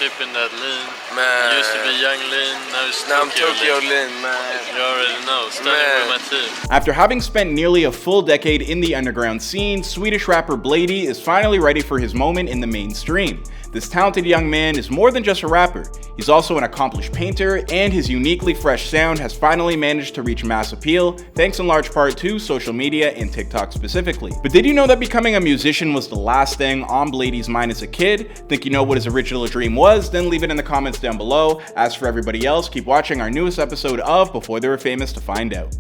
sipping that lean. Man. Used to be young lean, now it's Now I'm Tokyo Tokyo Lean, man. You already know, standing Man. with my team. After having spent nearly a full decade in the underground scene, Swedish rapper Bladee is finally ready for his moment in the mainstream. This talented young man is more than just a rapper. He's also an accomplished painter, and his uniquely fresh sound has finally managed to reach mass appeal, thanks in large part to social media and TikTok specifically. But did you know that becoming a musician was the last thing on Bladee's mind as a kid? Think you know what his original dream was? Then leave it in the comments down below. As for everybody else, keep watching our newest episode of Before They Were Famous to find out.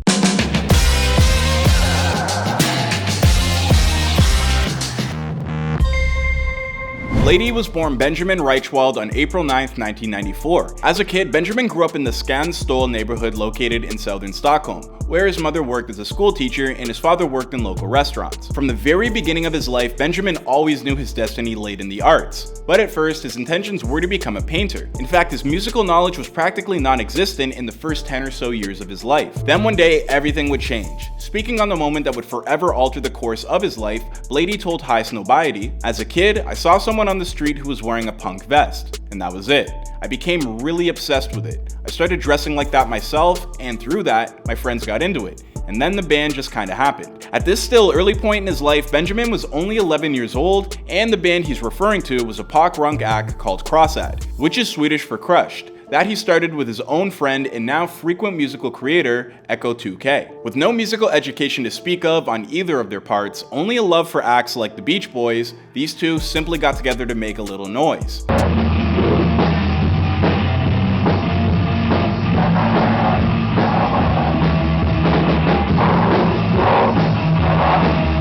Bladee was born Benjamin Reichwald on April 9, 1994. As a kid, Benjamin grew up in the Skanstull neighborhood located in southern Stockholm, where his mother worked as a school teacher and his father worked in local restaurants. From the very beginning of his life, Benjamin always knew his destiny laid in the arts. But at first, his intentions were to become a painter. In fact, his musical knowledge was practically non-existent in the first 10 or so years of his life. Then one day, everything would change. Speaking on the moment that would forever alter the course of his life, Bladee told High Snobiety, "As a kid, I saw someone on the street who was wearing a punk vest, and that was it. I became really obsessed with it. I started dressing like that myself, and through that, my friends got into it. And then the band just kinda happened." At this still early point in his life, Benjamin was only 11 years old, and the band he's referring to was a punk act called Crossad, which is Swedish for crushed. That he started with his own friend and now frequent musical creator, Echo 2K. With no musical education to speak of on either of their parts, only a love for acts like the Beach Boys, these two simply got together to make a little noise.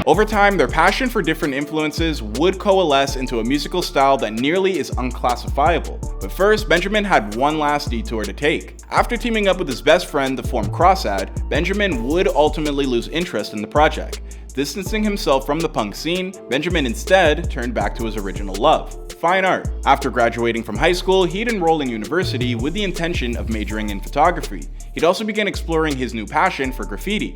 Over time, their passion for different influences would coalesce into a musical style that nearly is unclassifiable. But first, Benjamin had one last detour to take. After teaming up with his best friend to form Crossad, Benjamin would ultimately lose interest in the project. Distancing himself from the punk scene, Benjamin instead turned back to his original love, fine art. After graduating from high school, he'd enroll in university with the intention of majoring in photography. He'd also begin exploring his new passion for graffiti.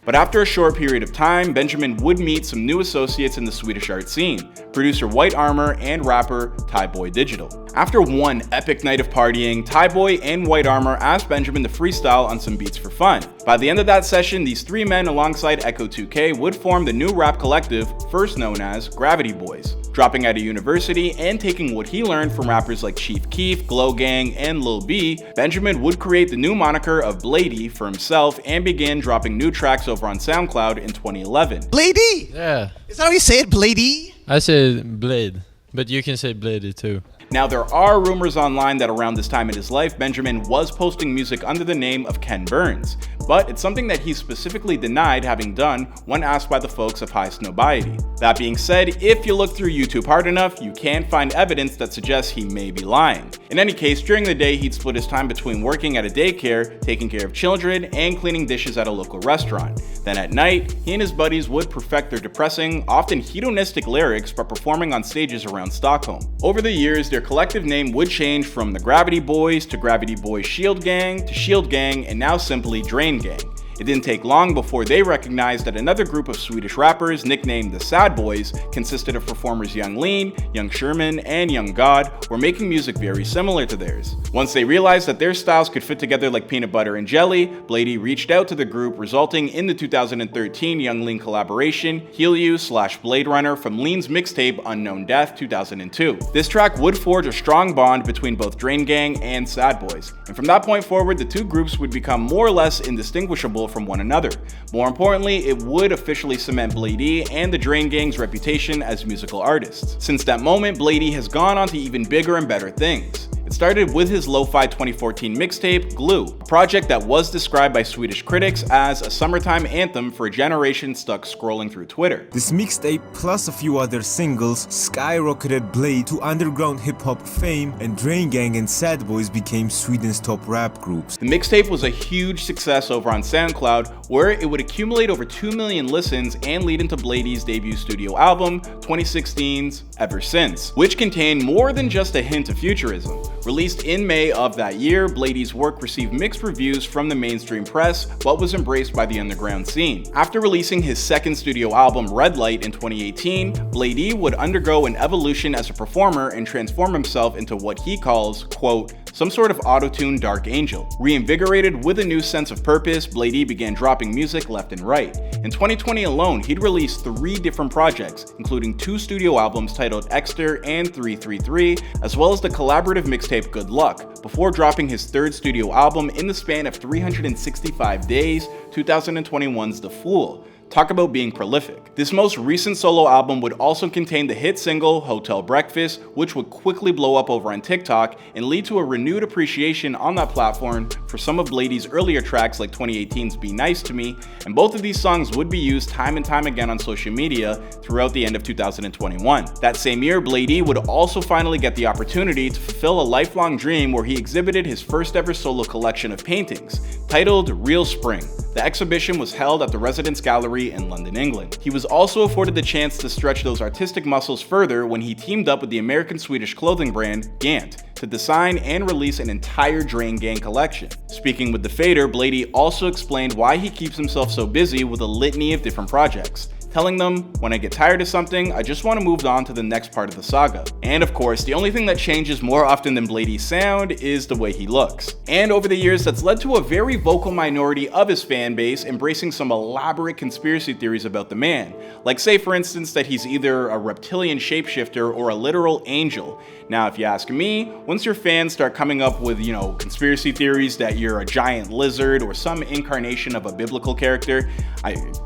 But after a short period of time, Benjamin would meet some new associates in the Swedish art scene, producer White Armor and rapper Tyboy Digital. After one epic night of partying, Tyboy and White Armor asked Benjamin to freestyle on some beats for fun. By the end of that session, these three men alongside Echo 2K would form the new rap collective, first known as Gravity Boys. Dropping out of university and taking what he learned from rappers like Chief Keef, Glow Gang, and Lil B, Benjamin would create the new moniker of Bladee for himself and began dropping new tracks over on Soundcloud in 2011. Bladee? Yeah. Is that how you say it, Bladee? I say Blade, but you can say Bladee too. Now, there are rumors online that around this time in his life, Benjamin was posting music under the name of Ken Burns, but it's something that he specifically denied having done when asked by the folks of High Snobiety. That being said, if you look through YouTube hard enough, you can find evidence that suggests he may be lying. In any case, during the day, he'd split his time between working at a daycare, taking care of children, and cleaning dishes at a local restaurant. Then at night, he and his buddies would perfect their depressing, often hedonistic lyrics by performing on stages around Stockholm. Over the years, their collective name would change from the Gravity Boys to Gravity Boys Shield Gang to Shield Gang and now simply Drain Gang. It didn't take long before they recognized that another group of Swedish rappers, nicknamed the Sad Boys, consisted of performers Young Lean, Young Sherman, and Young God, were making music very similar to theirs. Once they realized that their styles could fit together like peanut butter and jelly, Bladee reached out to the group, resulting in the 2013 Young Lean collaboration, Heal You/Blade Runner from Lean's mixtape Unknown Death 2002. This track would forge a strong bond between both Drain Gang and Sad Boys, and from that point forward, the two groups would become more or less indistinguishable from one another. More importantly, it would officially cement Bladee and the Drain Gang's reputation as musical artists. Since that moment, Bladee has gone on to even bigger and better things. It started with his lo-fi 2014 mixtape, Glue, a project that was described by Swedish critics as a summertime anthem for a generation stuck scrolling through Twitter. This mixtape, plus a few other singles, skyrocketed Bladee to underground hip-hop fame, and Drain Gang and Sad Boys became Sweden's top rap groups. The mixtape was a huge success over on Soundcloud, where it would accumulate over 2 million listens and lead into Bladee's debut studio album, 2016's Ever Since, which contained more than just a hint of futurism. Released in May of that year, Bladee's work received mixed reviews from the mainstream press, but was embraced by the underground scene. After releasing his second studio album, Red Light, in 2018, Bladee would undergo an evolution as a performer and transform himself into what he calls, quote, some sort of auto-tuned dark angel. Reinvigorated with a new sense of purpose, Bladee began dropping music left and right. In 2020 alone, he'd released 3 different projects, including 2 studio albums titled Exter and 333, as well as the collaborative mixtape Good Luck, before dropping his 3rd studio album in the span of 365 days, 2021's The Fool. Talk about being prolific. This most recent solo album would also contain the hit single Hotel Breakfast, which would quickly blow up over on TikTok and lead to a renewed appreciation on that platform for some of Bladee's earlier tracks like 2018's Be Nice to Me, and both of these songs would be used time and time again on social media throughout the end of 2021. That same year, Bladee would also finally get the opportunity to fulfill a lifelong dream where he exhibited his first ever solo collection of paintings, titled Real Spring. The exhibition was held at the Residence Gallery in London, England. He was also afforded the chance to stretch those artistic muscles further when he teamed up with the American-Swedish clothing brand Gant to design and release an entire Drain Gang collection. Speaking with The Fader, Bladee also explained why he keeps himself so busy with a litany of different projects, telling them, when I get tired of something, I just want to move on to the next part of the saga. And of course, the only thing that changes more often than Bladee's sound is the way he looks. And over the years, that's led to a very vocal minority of his fan base embracing some elaborate conspiracy theories about the man. Like say for instance that he's either a reptilian shapeshifter or a literal angel. Now if you ask me, once your fans start coming up with, conspiracy theories that you're a giant lizard or some incarnation of a biblical character,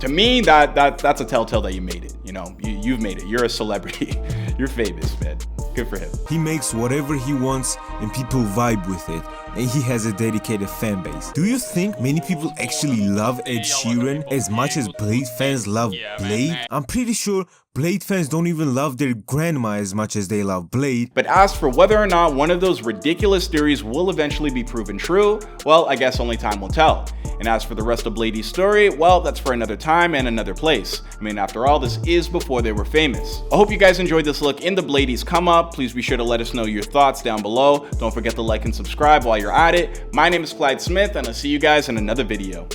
to me that's a telltale that you made it. You've made it. You're a celebrity. You're famous, man. Good for him. He makes whatever he wants and people vibe with it, and he has a dedicated fan base. Do you think many people actually love Ed Sheeran as much as Blade fans love Blade? I'm pretty sure Blade fans don't even love their grandma as much as they love Blade. But as for whether or not one of those ridiculous theories will eventually be proven true, well, I guess only time will tell. And as for the rest of Bladee's story, well, that's for another time and another place. After all, this is before they were famous. I hope you guys enjoyed this look into Bladee's come up. Please be sure to let us know your thoughts down below. Don't forget to like and subscribe while you're at it. My name is Clyde Smith, and I'll see you guys in another video.